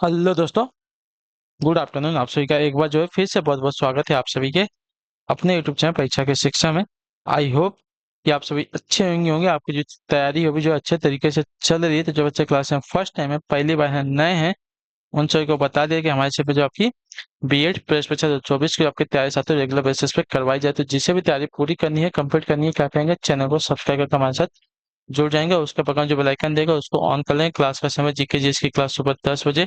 Hello दोस्तों। Good afternoon. आप सभी का एक बार जो है फिर से बहुत बहुत स्वागत है आप सभी के अपने यूट्यूब चैनल परीक्षा के शिक्षा में। आई होप कि आप सभी अच्छे होंगे आपकी जो तैयारी होगी जो अच्छे तरीके से चल रही है। तो जो बच्चे क्लास में फर्स्ट टाइम है, पहली बार है, नए हैं, उन सभी को बता दिया कि हमारे से पे जो आपकी बीएड प्रेस परीक्षा 2024 की आपकी तैयारी साथ रेगुलर बेसिस पे करवाई जाए। तो जिसे भी तैयारी पूरी करनी है, कंप्लीट करनी है, क्या कहेंगे, चैनल को सब्सक्राइब करके हमारे साथ जुड़ जाएंगे। उसके बगल में जो बेल आइकन देगा उसको ऑन कर लें। क्लास का समय जीके जीएस की क्लास सुबह 10 बजे,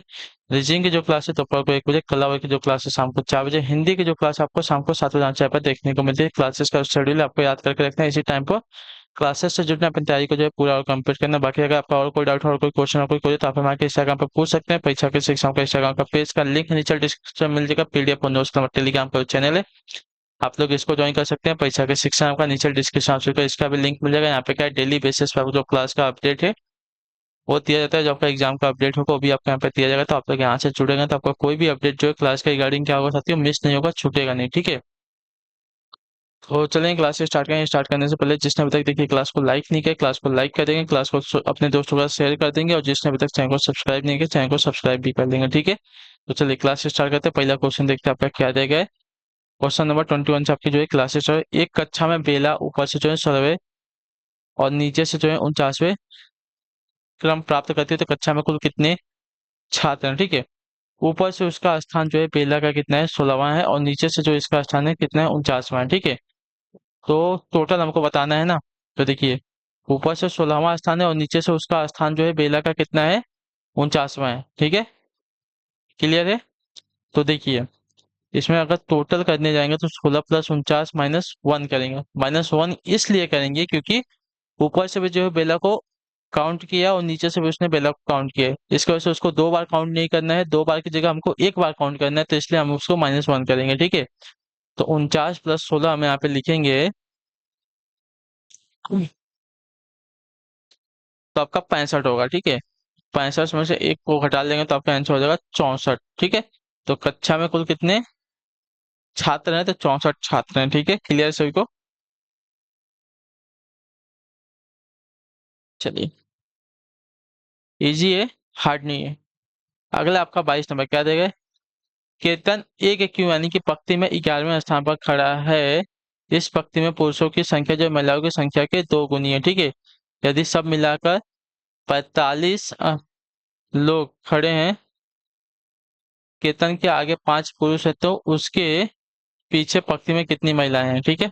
रीजनिंग की जो क्लास है दोपहर को 1 बजे, कला की जो क्लास है शाम को 4 बजे, हिंदी की जो क्लास है आपको शाम को 7 बजे आना पर देखने को मिलती है। क्लासेस का शेड्यूल आपको याद करके रखना है, इसी टाइम पर क्लासेस से जुड़ना, अपनी तैयारी को जो है पूरा और कंप्लीट करना। बाकी अगर आपका और कोई डाउट हो और कोई क्वेश्चन और कोई कोई तो आप हमारे इंस्टाग्राम पर पूछ सकते हैं। परीक्षा के शिक्षाओं का इंस्टाग्राम का पेज का लिंक नीचे डिस्क्रिप्शन में मिल जाएगा। पीडीएफ और नोट्स का टेलीग्राम का चैनल है, आप लोग इसको ज्वाइन कर सकते हैं। परीक्षा के शिक्षा आपका नीचे डिस्क्रिप्शन ऑप्शन पर इसका भी लिंक मिल जाएगा। यहाँ पे क्या है, डेली बेसिस पर आपको जो क्लास का अपडेट है वो दिया जाता है। जो आपका एग्जाम का अपडेट होगा वो भी आपको यहाँ पे दिया जाएगा। तो आप लोग यहाँ से जुड़ेंगे तो आपका कोई भी अपडेट जो है क्लास के रिगार्डिंग क्या होगा साथियों, मिस नहीं होगा, छूटेगा नहीं, ठीक है। तो चलें क्लास स्टार्ट करें। स्टार्ट करने से पहले जिसने अभी तक देखिए क्लास को लाइक नहीं किया, क्लास को लाइक कर देंगे, क्लास को अपने दोस्तों के साथ शेयर कर देंगे, और जिसने अभी तक चैनल को सब्सक्राइब नहीं किया चैनल को सब्सक्राइब भी कर देंगे, ठीक है। तो चलिए क्लास स्टार्ट करते हैं। पहला क्वेश्चन देखते हैं आपका क्या दिया गया है। क्वेश्चन नंबर 21 से आपकी जो है क्लासेस जो है, एक कक्षा में बेला ऊपर से जो है 16वें और नीचे से जो है 49वें क्रम प्राप्त करती है। तो कक्षा में कुल कितने छात्र हैं, ठीक है। ऊपर से उसका स्थान जो है बेला का कितना है, 16वां है, और नीचे से जो इसका स्थान है कितना है, 49वां है, ठीक है। तो टोटल हमको बताना है ना। तो देखिए, ऊपर से 16वां स्थान है और नीचे से उसका स्थान जो है बेला का कितना है, 49वां है, ठीक है। क्लियर है। तो देखिए, इसमें अगर टोटल करने जाएंगे तो 16 + 49 -1 करेंगे। -1 इसलिए करेंगे क्योंकि ऊपर से भी जो है बेला को काउंट किया और नीचे से भी उसने बेला को काउंट किया है। इसकी वजह से उसको दो बार काउंट नहीं करना है, दो बार की जगह हमको एक बार काउंट करना है, तो इसलिए हम उसको -1 करेंगे, ठीक है। तो 49 + 16 हम यहाँ पे लिखेंगे तो आपका 65 होगा, ठीक है। 65 में से एक को घटा लेंगे तो आपका आंसर हो जाएगा 64, ठीक है। तो कक्षा में कुल कितने छात्र हैं, तो 64 छात्र हैं, ठीक है। क्लियर सभी को। चलिए, इजी है, हार्ड नहीं है। अगला आपका 22 नंबर क्या देगा। कीर्तन एक क्यों यानी कि पंक्ति में 11वें स्थान पर खड़ा है। इस पंक्ति में पुरुषों की संख्या जो महिलाओं की संख्या के दो गुनी है, ठीक है। यदि सब मिलाकर 45 लोग खड़े हैं, कीर्तन के आगे 5 पुरुष है, तो उसके पीछे पंक्ति में कितनी महिलाएं हैं, ठीक है।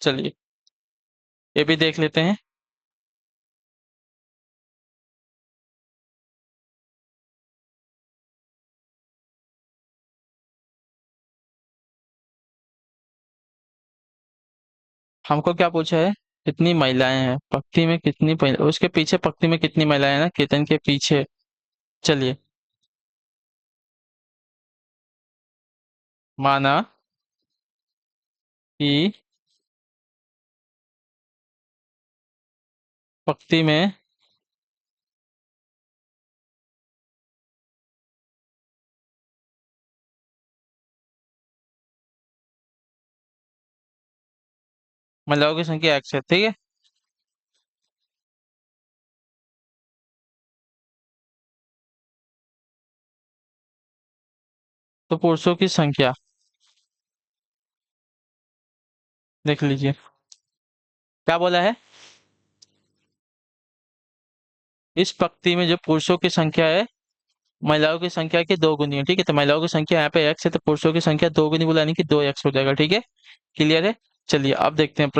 चलिए, ये भी देख लेते हैं। हमको क्या पूछा है, कितनी महिलाएं हैं पंक्ति में, कितनी उसके पीछे पंक्ति में कितनी महिलाएं हैं ना, कीर्तन के पीछे। चलिए, माना कि पंक्ति में महिलाओं की संख्या x है, ठीक है। तो पुरुषों की संख्या देख लीजिए, क्या बोला है। इस पंक्ति में जो पुरुषों की संख्या है महिलाओं की संख्या की दो गुनी है, ठीक है। तो महिलाओं की संख्या यहाँ पे x है, तो पुरुषों की संख्या दो गुनी बोला, यानी कि 2x हो जाएगा, ठीक है। क्लियर है। चलिए अब देखते हैं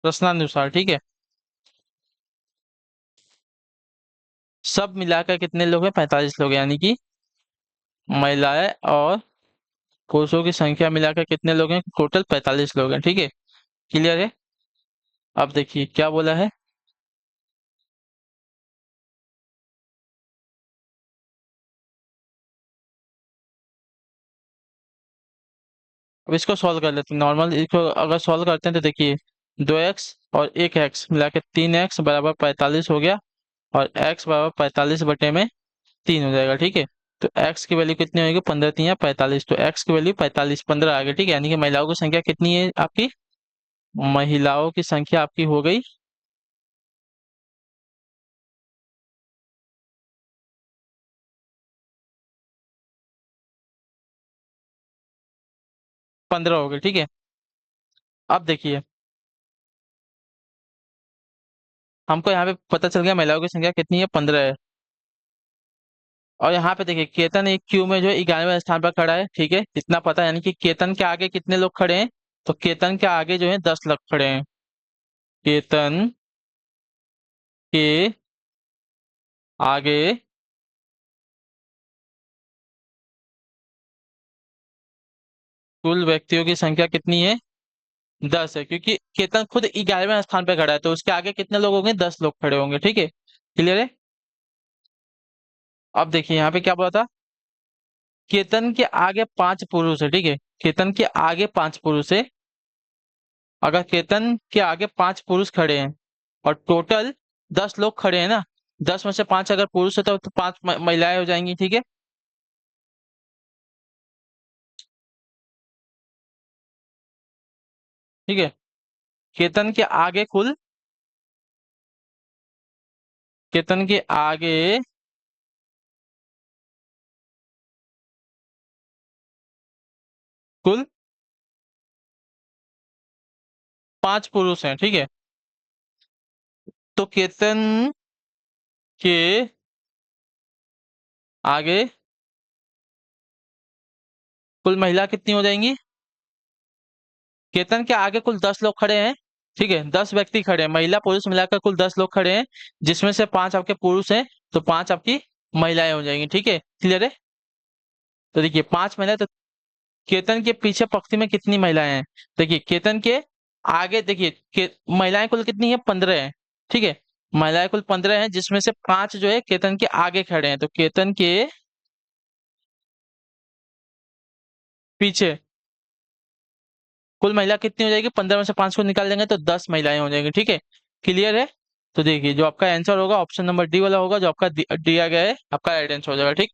प्रश्नानुसार, ठीक है। सब मिलाकर कितने लोग हैं, 45 लोग हैं, यानी कि महिलाएं और पुरुषों की संख्या मिलाकर कितने लोग हैं, टोटल 45 लोग हैं, ठीक है। क्लियर है। अब देखिए क्या बोला है। अब इसको सॉल्व कर लेते हैं नॉर्मल। इसको अगर सॉल्व करते हैं तो देखिए, 2x और एक एक्स मिला के 3x बराबर 45 हो गया, और x बराबर 45 बटे में 3 हो जाएगा, ठीक है। तो x की वैल्यू कितनी होगी, 15 3 45, तो x की वैल्यू 45, 15 आ गई। ठीक है, यानी कि महिलाओं की संख्या कितनी है आपकी, महिलाओं की संख्या आपकी हो गई 15 हो गई। ठीक है, अब देखिए हमको यहाँ पे पता चल गया महिलाओं की संख्या कितनी है, 15 है। और यहाँ पे देखिए केतन एक क्यू में जो 11वें स्थान पर खड़ा है। ठीक है, इतना पता है, यानी कि केतन के आगे कितने लोग खड़े हैं, तो केतन के आगे जो है 10 लोग खड़े हैं। केतन के आगे कुल व्यक्तियों की संख्या कितनी है, 10 है, क्योंकि केतन खुद 11वें स्थान पर खड़ा है, तो उसके आगे कितने लोग होंगे, 10 लोग खड़े होंगे। ठीक है, क्लियर है। अब देखिए यहाँ पे क्या बोला था, केतन के आगे 5 पुरुष है। ठीक है, केतन के आगे 5 पुरुष है। अगर केतन के आगे 5 पुरुष खड़े हैं और टोटल 10 लोग खड़े हैं ना, 10 में से 5 अगर पुरुष है तो 5 महिलाएं हो जाएंगी। ठीक है, ठीक है, केतन के आगे कुल, केतन के आगे कुल 5 पुरुष हैं। ठीक है, तो केतन के आगे कुल महिला कितनी हो जाएंगी, केतन के आगे कुल 10 लोग खड़े हैं। ठीक है, 10 व्यक्ति खड़े हैं, महिला पुरुष मिलाकर कुल 10 लोग खड़े हैं, जिसमें से 5 आपके पुरुष हैं, तो 5 आपकी महिलाएं हो जाएंगी। ठीक है, क्लियर है। तो देखिए 5 महिलाएं, तो केतन के पीछे पंक्ति में कितनी महिलाएं हैं, देखिए केतन के आगे देखिए महिलाएं कुल कितनी है, 15 है। ठीक है, महिलाएं कुल 15 हैं, जिसमें से 5 जो है केतन के आगे खड़े हैं, तो केतन के पीछे कुल महिला कितनी हो जाएगी, 15 में से 5 को निकाल देंगे तो 10 महिलाएं हो जाएंगी। ठीक है, क्लियर है। तो देखिए जो आपका आंसर होगा ऑप्शन नंबर डी वाला होगा, जो आपका दिया गया है आपका राइट आंसर हो जाएगा। ठीक,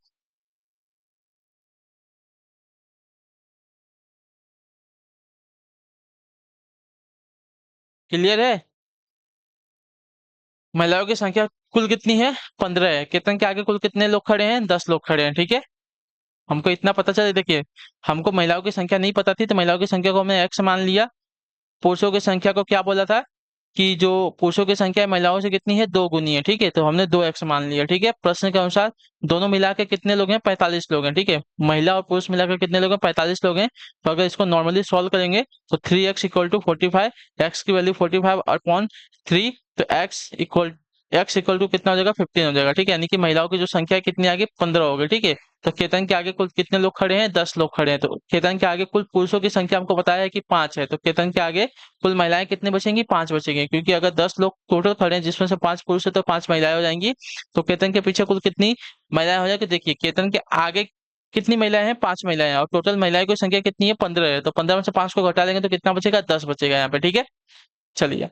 क्लियर है। महिलाओं की संख्या कुल कितनी है, 15 है। केतन के आगे कुल कितने लोग खड़े हैं, 10 लोग खड़े हैं। ठीक है, हमको इतना पता चले। देखिए हमको महिलाओं की संख्या नहीं पता थी, तो महिलाओं की संख्या को हमने एक्स मान लिया। पुरुषों की संख्या को क्या बोला था, कि जो पुरुषों की संख्या है महिलाओं से कितनी है, 2 गुनी है। ठीक है, तो हमने 2x मान लिया। ठीक है, प्रश्न के अनुसार दोनों मिला के कितने लोग हैं, 45 लोग हैं। ठीक है, महिला और पुरुष मिलाकर कितने लोग हैं, 45 लोग हैं। तो अगर इसको नॉर्मली सॉल्व करेंगे तो 3x इक्वल टू 45, एक्स की वैल्यू 45 अपॉन 3, तो x इक्वल टू कितना हो जाएगा, 15 हो जाएगा। ठीक है, यानी कि महिलाओं की जो संख्या है कितनी आगे, 15 हो गई। ठीक है, तो केतन के आगे कुल कितने लोग खड़े हैं, 10 लोग खड़े हैं। तो केतन के आगे कुल पुरुषों की संख्या हमको बताया है कि 5 है, तो केतन के आगे कुल महिलाएं कितने बचेंगी, 5 बचेंगी, क्योंकि अगर 10 लोग टोटल खड़े हैं जिसमें से 5 पुरुष है तो 5 महिलाएं हो जाएंगी। तो केतन के पीछे कुल कितनी महिलाएं हो जाएगी, देखिए केतन के आगे कितनी महिलाएं हैं, 5 महिलाएं हैं, और टोटल महिलाएं की संख्या कितनी है, 15 है। तो 15 में से 5 को घटा देंगे तो कितना बचेगा, 10 बचेगा यहाँ पे। ठीक है, चलिए।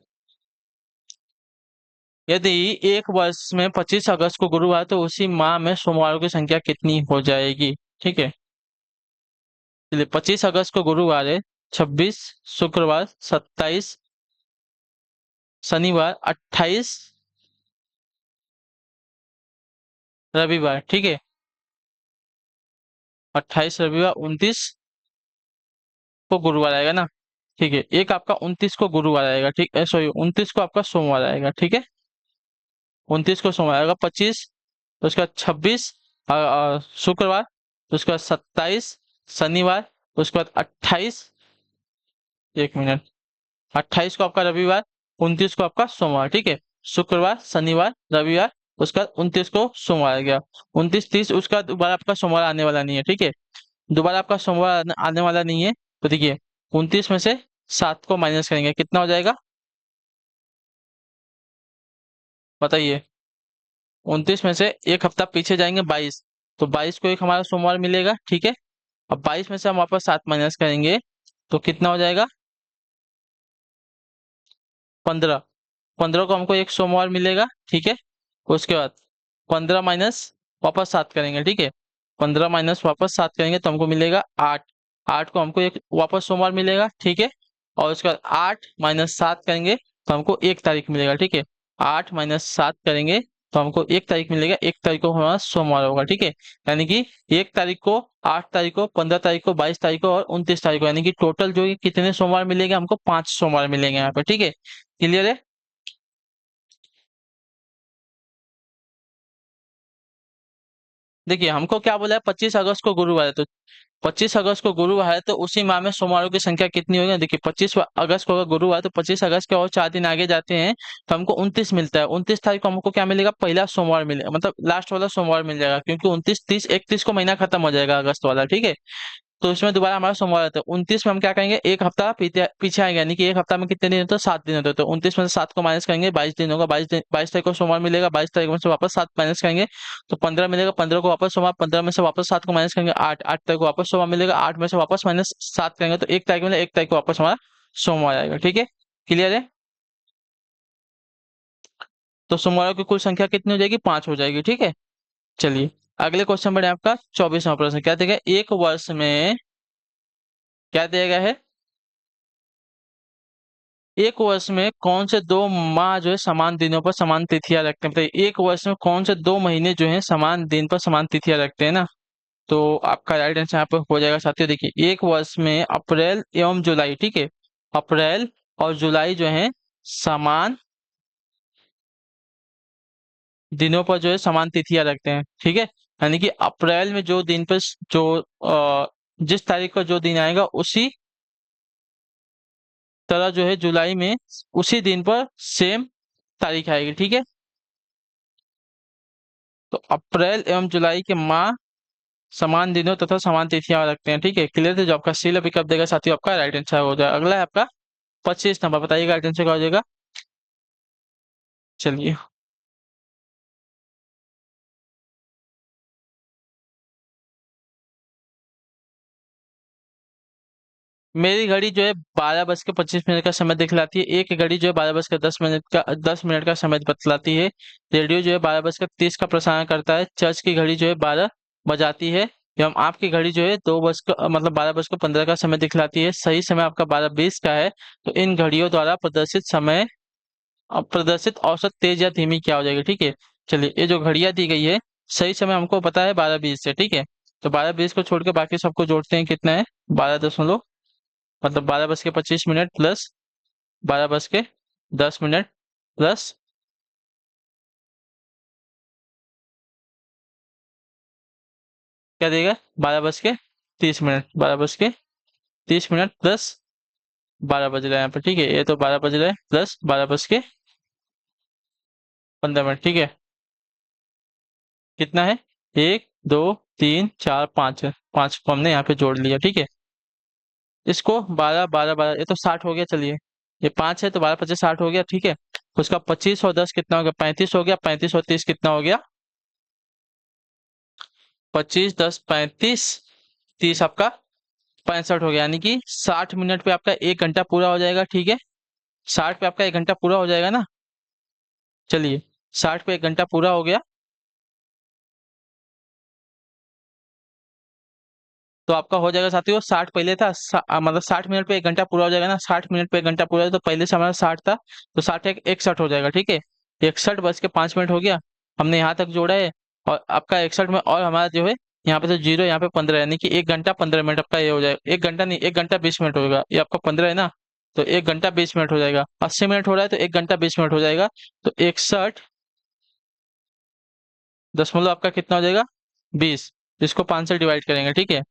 यदि एक वर्ष में 25 अगस्त को गुरुवार, तो उसी माह में सोमवारों की संख्या कितनी हो जाएगी। ठीक है, चलिए 25 अगस्त को गुरुवार है, 26 शुक्रवार, 27 शनिवार, 28 रविवार। ठीक है, 28 रविवार, 29 को गुरुवार आएगा ना। ठीक है, एक आपका 29 को गुरुवार आएगा, ठीक है, सॉरी 29 को आपका सोमवार आएगा। ठीक है, 29 को सोमवार आएगा, 25, तो उसका 26 शुक्रवार, तो उसका 27 शनिवार, उसके बाद 28, एक मिनट, 28 को आपका रविवार, 29 को आपका सोमवार। ठीक है, शुक्रवार शनिवार रविवार, उसका 29 को सोमवार आ गया, 29 30, उसका दोबारा आपका सोमवार आने वाला नहीं है। ठीक है, दोबारा आपका सोमवार आने वाला नहीं है। तो देखिए 29 में से 7 को माइनस करेंगे, कितना हो जाएगा, बताइए। 29 में से एक हफ्ता पीछे जाएंगे, 22, तो 22 को एक हमारा सोमवार मिलेगा। ठीक है, अब 22 में से हम वापस 7 माइनस करेंगे, तो कितना हो जाएगा, 15, 15 को हमको एक सोमवार मिलेगा। ठीक है, उसके बाद 15 माइनस वापस 7 करेंगे। ठीक है, 15 माइनस वापस 7 करेंगे तो हमको मिलेगा 8। 8 को हमको एक वापस सोमवार मिलेगा, ठीक है। और उसके बाद 8 - 7 करेंगे तो हमको 1 तारीख मिलेगा, ठीक है। 8 - 7 करेंगे तो हमको 1 तारीख मिलेगा, 1 तारीख को हमारा सोमवार होगा, ठीक है। यानी कि 1 तारीख को, 8 तारीख को, 15 तारीख को, 22 तारीख को और 29 तारीख को, यानी कि टोटल जो ये कितने सोमवार मिलेंगे, हमको 5 सोमवार मिलेंगे यहाँ पे, ठीक है। क्लियर है। देखिए हमको क्या बोला है, 25 अगस्त को गुरुवार है, तो 25 अगस्त को गुरुवार है तो उसी माह में सोमवारों की संख्या कितनी होगी। देखिए 25 अगस्त को अगर गुरुवार है तो 25 अगस्त के और 4 दिन आगे जाते हैं तो हमको 29 मिलता है। 29 तारीख को हमको क्या मिलेगा, पहला सोमवार मिलेगा, मतलब लास्ट वाला सोमवार मिल जाएगा, क्योंकि 29, 30, 31 को महीना खत्म हो जाएगा अगस्त वाला, ठीक है। तो इसमें दोबारा हमारा सोमवार आता है। 29 में हम क्या करेंगे, एक हफ्ता पीछे पीछे आएंगे, यानी कि एक हफ्ता में कितने दिन होते हैं, 7 दिन होते हैं। तो 29 में से 7 को माइनस करेंगे, 22 दिन होगा। 22 दिन, 22 तारीख को सोमवार मिलेगा, 22 तारीख में से वापस 7 माइनस करेंगे तो 15 मिलेगा। 15 को वापस सोमवार, 15 में से वापस 7 को माइनस करेंगे, 8। 8 तारीख को वापस सोमवार मिलेगा, 8 में से वापस -7 करेंगे तो 1 तारीख मिलेगा, 1 तारीख को वापस हमारा सोमवार आएगा, ठीक है। क्लियर है। तो सोमवारों की कुल संख्या कितनी हो जाएगी, 5 हो जाएगी, ठीक है। चलिए अगले क्वेश्चन बढ़े, आपका 24वां प्रश्न क्या देगा, एक वर्ष में क्या दिया गया है, एक वर्ष में कौन से 2 माह जो है समान दिनों पर समान तिथियां रखते हैं। बताइए एक वर्ष में कौन से 2 महीने जो है समान दिन पर समान तिथियां रखते हैं ना। तो आपका राइट आंसर यहाँ पे हो जाएगा साथियों। देखिए एक वर्ष में अप्रैल एवं जुलाई, ठीक है। अप्रैल और जुलाई जो है समान दिनों पर जो है समान तिथियां रखते हैं, ठीक है। यानी कि अप्रैल में जो दिन पर जो जिस तारीख का जो दिन आएगा उसी तरह जो है जुलाई में उसी दिन पर सेम तारीख आएगी, ठीक है। तो अप्रैल एवं जुलाई के माह समान दिनों तथा समान तिथियां रखते हैं, ठीक है। क्लियर है। जो आपका सी विकल्प देगा साथियों, आपका राइट आंसर हो जाएगा। अगला है आपका 25 नंबर, बताइएगा राइट आंसर क्या हो जाएगा। चलिए मेरी घड़ी जो है 12:25 का समय दिखलाती है। एक घड़ी जो है 12:10 का समय बतलाती है। रेडियो जो है 12:30 का प्रसारण करता है। चर्च की घड़ी जो है 12 बजाती है। एवं आपकी घड़ी जो है 12:15 का समय दिखलाती है। सही समय आपका 12:20 का है। तो इन घड़ियों द्वारा प्रदर्शित औसत तेज या धीमी क्या हो जाएगी, ठीक है। चलिए ये जो घड़ियां दी गई है, सही समय हमको पता है 12:20 से, ठीक है। तो 12:20 को छोड़ के बाकी सबको जोड़ते हैं, कितना है 12 मतलब 12:25 प्लस 12:10 प्लस क्या देगा, 12:30, 12:30 प्लस 12 बज रहा है यहाँ पर, ठीक है। ये तो 12 बज रहा है प्लस 12:15, ठीक है। कितना है, 1 2 3 4 5 है, 5 को हमने यहाँ पे जोड़ लिया, ठीक है। इसको 12 12 12, ये तो 60 हो गया। चलिए ये 5 है तो 12 25 60 हो गया, ठीक है। उसका 25 और 10 कितना हो गया, 35 हो गया। 35 और 30 कितना हो गया, 25 10 35 30 आपका 65 हो गया। यानी कि 60 मिनट पे आपका 1 घंटा पूरा हो जाएगा, ठीक है। 60 पे आपका 1 घंटा पूरा हो जाएगा ना। चलिए 60 पे 1 घंटा पूरा हो गया तो आपका हो जाएगा साथियों 60 पहले था, मतलब 60 मिनट पे 1 घंटा पूरा हो जाएगा ना। 60 मिनट पे 1 घंटा पूरा है तो पहले से हमारा 60 था तो 60 61 हो जाएगा, ठीक है। 61 बज के 5 मिनट हो गया, हमने यहाँ तक जोड़ा है। और आपका 61 में और हमारा जो है यहाँ पे तो 0, यहाँ पे 15, यानी कि 1 घंटा 15 मिनट आपका ये हो जाएगा। 1 घंटा नहीं, 1 घंटा 20 मिनट होगा। ये आपका 15 है ना, तो 1 घंटा 20 मिनट हो जाएगा। 80 मिनट हो रहा है तो 1 घंटा 20 मिनट हो जाएगा। तो 61 दशमलव आपका कितना हो जाएगा, 20। इसको 5 से डिवाइड करेंगे, ठीक है।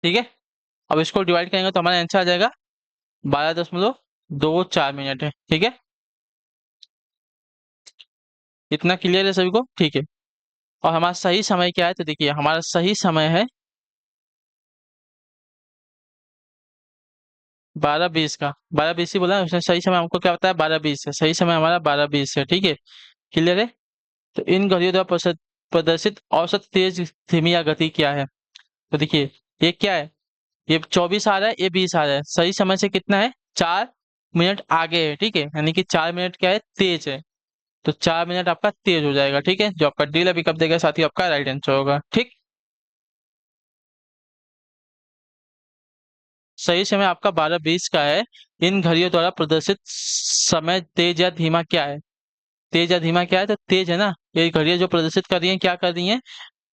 ठीक है, अब इसको डिवाइड करेंगे तो हमारा आंसर आ जाएगा 12.24 मिनट है, ठीक है। इतना क्लियर है सभी को, ठीक है। और हमारा सही समय क्या है, तो देखिए हमारा सही समय है 12:20 का। 12:20 ही बोला उसने, सही समय हमको क्या बताया, 12:20 है। सही समय हमारा 12:20 है, ठीक है। क्लियर है। तो इन घड़ियों द्वारा प्रदर्शित औसत तेज धीमी या गति क्या है? तो देखिए, ये क्या है, ये 24 आ रहा है, ये 20 आ रहा है, सही समय से कितना है, 4 मिनट आगे है, ठीक है, यानी कि 4 मिनट क्या है, तेज है। तो 4 मिनट आपका तेज हो जाएगा, ठीक है, जो आपका डी का विकल्प देगा साथ ही आपका राइट आंसर होगा, ठीक। सही समय आपका 12:20 का है। इन घड़ियों द्वारा प्रदर्शित समय तेज या धीमा क्या है? तेज या धीमा क्या है, तो तेज है ना, ये घड़ियां जो प्रदर्शित कर रही हैं क्या कर रही हैं,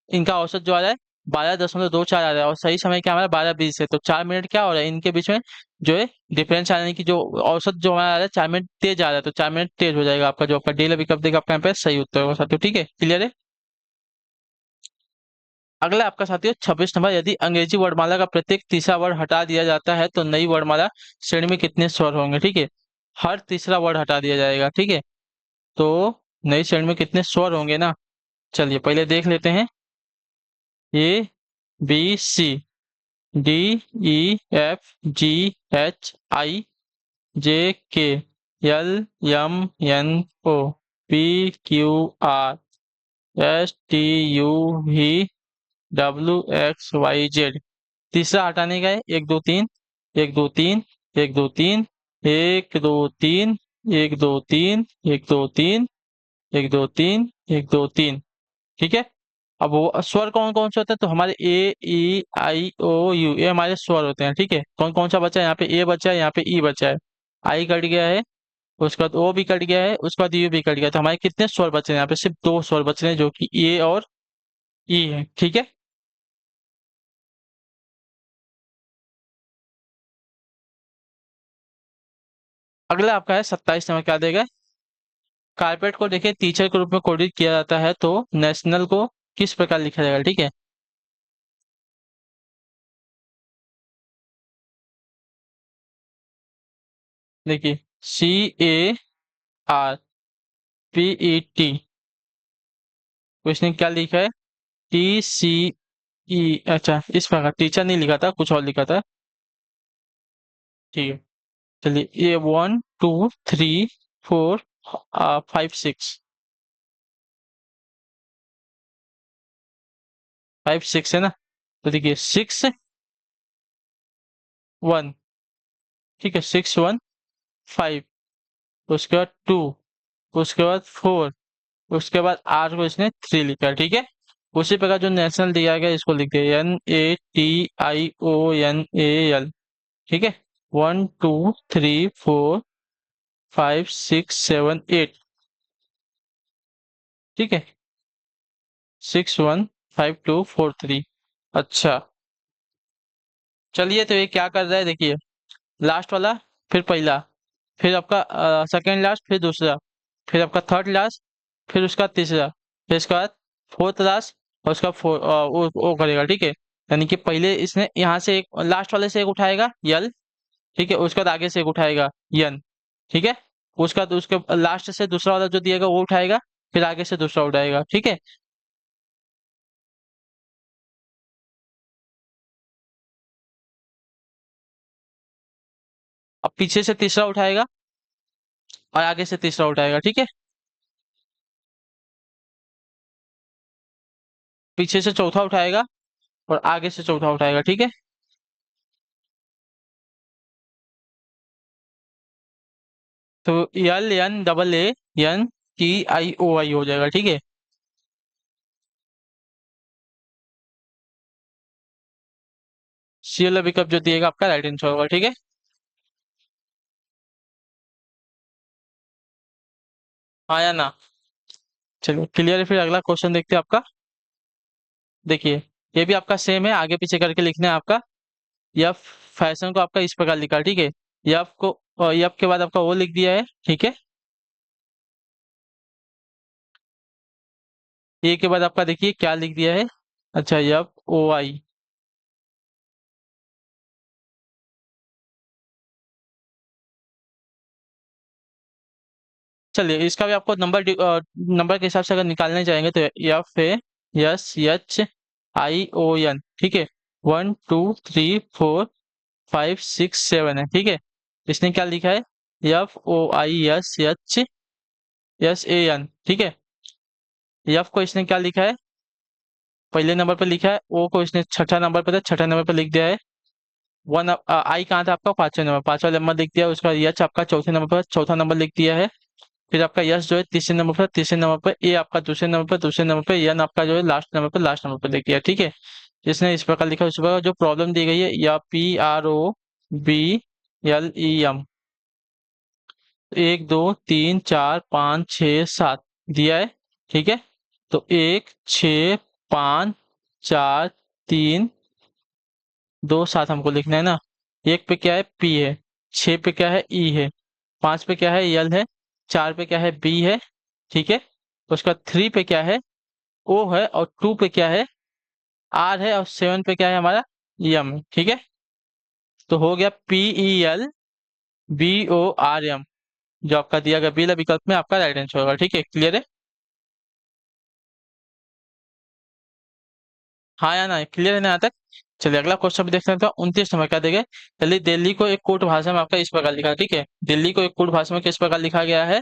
इनका औसत जो आ रहा है 12.24 आ रहा है, और सही समय क्या हमारा 12:20 है, तो 4 मिनट क्या हो रहा है इनके बीच में, जो है डिफरेंस आने की, जो औसत जो हमारा आ रहा है 4 मिनट तेज आ रहा है, तो 4 मिनट तेज हो जाएगा आपका, जो आपका डी विकल्प देगा आपका यहाँ पे सही उत्तर होगा साथियों, ठीक है, क्लियर है। अगला आपका साथियों 26 नंबर, यदि अंग्रेजी वर्णमाला का प्रत्येक तीसरा वर्ण हटा दिया जाता है तो नई वर्णमाला श्रेणी में कितने स्वर होंगे, ठीक है, हर तीसरा वर्ण हटा दिया जाएगा, ठीक है, तो नई श्रेणी में कितने स्वर होंगे ना, चलिए पहले देख लेते हैं। A B C D E F G H I J K L M N O P Q R S T U V W X Y Z. तीसरा हटाने का है, 1 2 3, 1 2 3, 1 2 3, 1 2 3, 1 2 3, 1 2 3, 1 2 3, 1 2 3, ठीक है। अब वो स्वर कौन कौन से होते हैं, तो हमारे ए ई आई ओ यू, ये हमारे स्वर होते हैं, ठीक है, कौन कौन सा बचा है, यहाँ पे ए बचा है, यहाँ पे ई बचा है, आई कट गया है, उसके बाद ओ भी कट गया है, उसके बाद यू भी कट गया, तो हमारे कितने स्वर बचे हैं, यहाँ पे सिर्फ 2 स्वर बचे हैं, जो कि ए और ई है, ठीक है। अगला आपका है 27 नंबर, क्या देगा, कारपेट को देखिए टीचर के रूप में कोडित किया जाता है, तो नेशनल को किस प्रकार लिखा जाएगा, ठीक है। देखिए, CARPET, तो इसने क्या लिखा है, TCE, अच्छा इस प्रकार टीचर नहीं लिखा था, कुछ और लिखा था, ठीक है। चलिए, ये 1 2 3 4 5 6, 5 6 है ना, तो देखिए 6 1, ठीक है, 6 1 5, उसके बाद 2, उसके बाद 4, उसके बाद आर को इसने 3 लिखा है, ठीक है। उसी प्रकार जो नेशनल दिया गया इसको लिख दिया NATIONAL, ठीक है। 1 2 3 4 5 6 7 8, ठीक है, 6 1 5 2 4 3, अच्छा। चलिए, तो ये क्या कर रहा है, देखिए, लास्ट वाला, फिर पहला, फिर आपका सेकंड लास्ट, फिर दूसरा, फिर आपका थर्ड लास्ट, फिर उसका तीसरा, फिर इसके बाद फोर्थ लास्ट, और उसका वो करेगा, ठीक है। यानी कि पहले इसने यहाँ से एक लास्ट वाले से एक उठाएगा यल, ठीक है, उसके बाद आगे से एक उठाएगा यन, ठीक है, उसका उसके लास्ट से दूसरा वाला जो दिएगा वो उठाएगा, फिर आगे से दूसरा उठाएगा, ठीक है। अब पीछे से तीसरा उठाएगा और आगे से तीसरा उठाएगा, ठीक है, पीछे से चौथा उठाएगा और आगे से चौथा उठाएगा, ठीक है। तो LNAANTIOI हो जाएगा, ठीक है। CL विकल्प जो दिएगा आपका राइट आंसर होगा, ठीक है। आया ना, चलिए क्लियर है, फिर अगला क्वेश्चन देखते हैं आपका। देखिए, ये भी आपका सेम है, आगे पीछे करके लिखना है आपका। यफ फैशन को आपका इस प्रकार लिखा है, ठीक है, यफ को, यफ के बाद आपका वो लिख दिया है, ठीक है। ए के बाद आपका देखिए क्या लिख दिया है, अच्छा FOI, चलिए इसका भी आपको नंबर के हिसाब से अगर निकालने जाएंगे तो FASHION, ठीक है, 1 2 3 4 5 6 7 है, ठीक है। इसने क्या लिखा है, FOISHSAN, ठीक है। यफ को इसने क्या लिखा है, पहले नंबर पर लिखा है, ओ को इसने छठा नंबर पर था, छठा नंबर पर लिख दिया है। वन आई कहाँ था आपका, पांचवें नंबर, पांचवा नंबर लिख दिया। उसका यच आपका चौथे नंबर पर, चौथा नंबर लिख दिया है। फिर आपका यश जो है तीसरे नंबर पर, तीसरे नंबर पर, ए आपका दूसरे नंबर पर, दूसरे नंबर पर, एन आपका जो है लास्ट नंबर पर, लास्ट नंबर पर लिख दिया। ठीक है, जिसने इस प्रकार लिखा, उस प्रकार जो प्रॉब्लम दी गई है, या PROBLEM, 1 2 3 4 5 6 7 दिया है। ठीक है, तो 1 6 5 4 3 2 7 हमको लिखना है ना। एक पे क्या है, P है। 6 पे क्या है, E है। 5 पे क्या है, L है। 4 पे क्या है, B है। ठीक है, उसका 3 पे क्या है, O है। और 2 पे क्या है, R है। और 7 पे क्या है हमारा, M है। ठीक है, तो हो गया PELBORM, जो आपका दिया गया बी विकल्प में आपका राइट आंसर होगा। ठीक है, क्लियर है। हाँ या ना, क्लियर है ना यहाँ तक। चलिए अगला क्वेश्चन भी देख सकते हैं। 29 नंबर क्या देंगे, चलिए दिल्ली को एक कोट भाषा में आपका इस प्रकार लिखा है। ठीक है, दिल्ली को एक कोट भाषा में किस प्रकार लिखा गया है,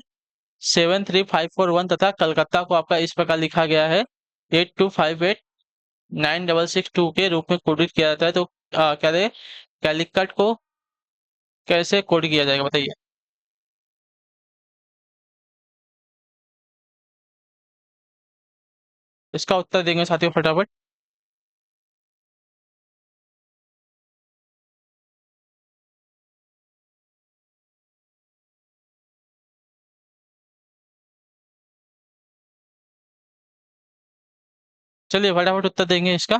73541, तथा कलकत्ता को आपका इस प्रकार लिखा गया है 82589662 के रूप में कोडित किया जाता है। तो क्या दें, कैलिकट को कैसे कोड किया जाएगा बताइए। इसका उत्तर देंगे साथियों फटाफट। चलिए फटाफट उत्तर देंगे इसका।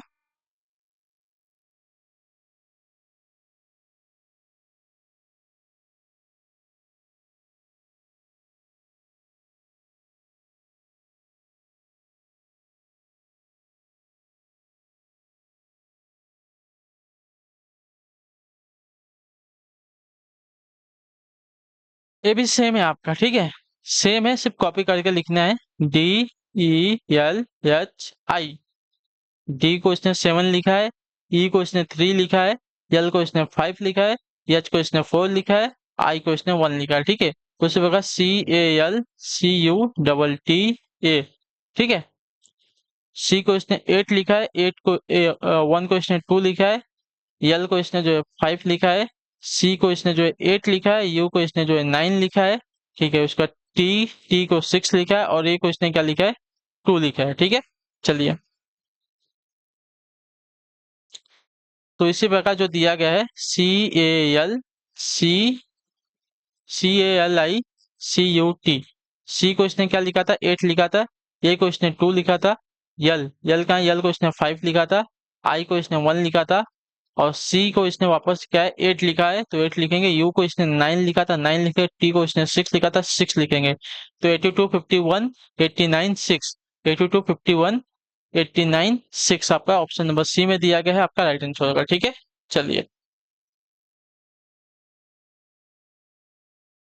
ये भी सेम है आपका। ठीक है, सेम है, सिर्फ कॉपी करके लिखना है। DELHI, डी को इसने 7 लिखा है, ई को इसने 3 लिखा है, एल को इसने 5 लिखा है, एच को इसने 4 लिखा है, आई को इसने 1 लिखा है। ठीक है, तो उसी प्रकार CALCUTT A। ठीक है, सी को इसने 8 लिखा है, 1 को इसने 2 लिखा है, एल को इसने जो है 5 लिखा है, सी को इसने जो है 8 लिखा है, यू को इसने जो है 9 लिखा है। ठीक है, उसका टी टी को 6 लिखा है, और ए को इसने क्या लिखा है, 2 लिखा है। ठीक है, चलिए, तो इसी प्रकार जो दिया गया है, CALCUT, सी को इसने क्या लिखा था, 8 लिखा था, ए को इसने 2 लिखा था, यल यल का यल को इसने 5 लिखा था, आई को इसने 1 लिखा था, और सी को इसने वापस क्या है, 8 लिखा है, तो 8 लिखेंगे। यू को इसने 9 लिखा था, 9 लिखे। टी को इसने 6 लिखा था, 6 लिखेंगे। तो 82 51 89 6, आपका ऑप्शन नंबर सी में दिया गया है, आपका राइट आंसर होगा। ठीक है, चलिए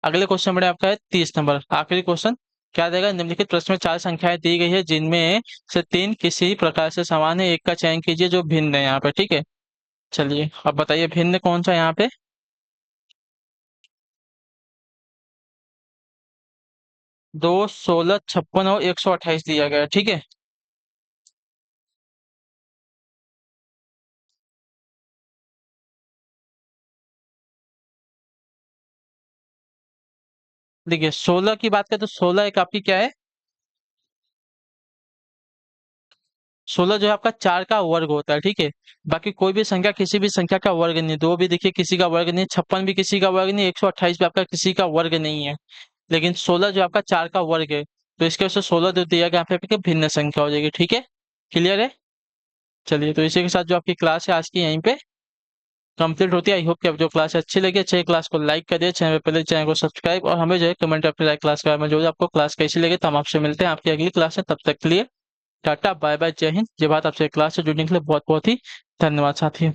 अगले क्वेश्चन में आपका है 30 नंबर, आखिरी क्वेश्चन। क्या देगा, निम्नलिखित प्रश्न में 4 संख्याएं दी गई है, जिनमें से 3 किसी प्रकार से समान है, एक का चयन कीजिए जो भिन्न है यहाँ पे। ठीक है, चलिए अब बताइए भिन्न कौन सा है यहाँ पे। 2, 16, 56 और 128 दिया गया है। ठीक है, देखिए 16 की बात करें तो 16 एक आपकी क्या है, 16 जो है आपका 4 का वर्ग होता है। ठीक है, बाकी कोई भी संख्या किसी भी संख्या का वर्ग नहीं, 2 भी देखिए किसी का वर्ग नहीं, 56 भी किसी का वर्ग नहीं, 128 भी आपका किसी का वर्ग नहीं है। लेकिन 16 जो आपका 4 का वर्ग है, तो इसके वजह से 16 जो दिया गया यहाँ पे आपकी भिन्न संख्या हो जाएगी। ठीक है, क्लियर है। चलिए, तो इसी के साथ जो आपकी क्लास है आज की यहीं पे कंप्लीट होती है। आई होप कि आप जो क्लास अच्छी लगी, अच्छे क्लास को लाइक करिए, चैनल पे पहले चैनल को सब्सक्राइब, और हमें जो है कमेंट अपने क्लास के बारे में, जो आपको क्लास कैसी लगी। तो हम आपसे मिलते हैं आपकी अगली क्लास में, तब तक के लिए टाटा बाय बाय, जय हिंद, जय भारत। आपसे क्लास से जुड़ने के लिए बहुत बहुत ही धन्यवाद साथी।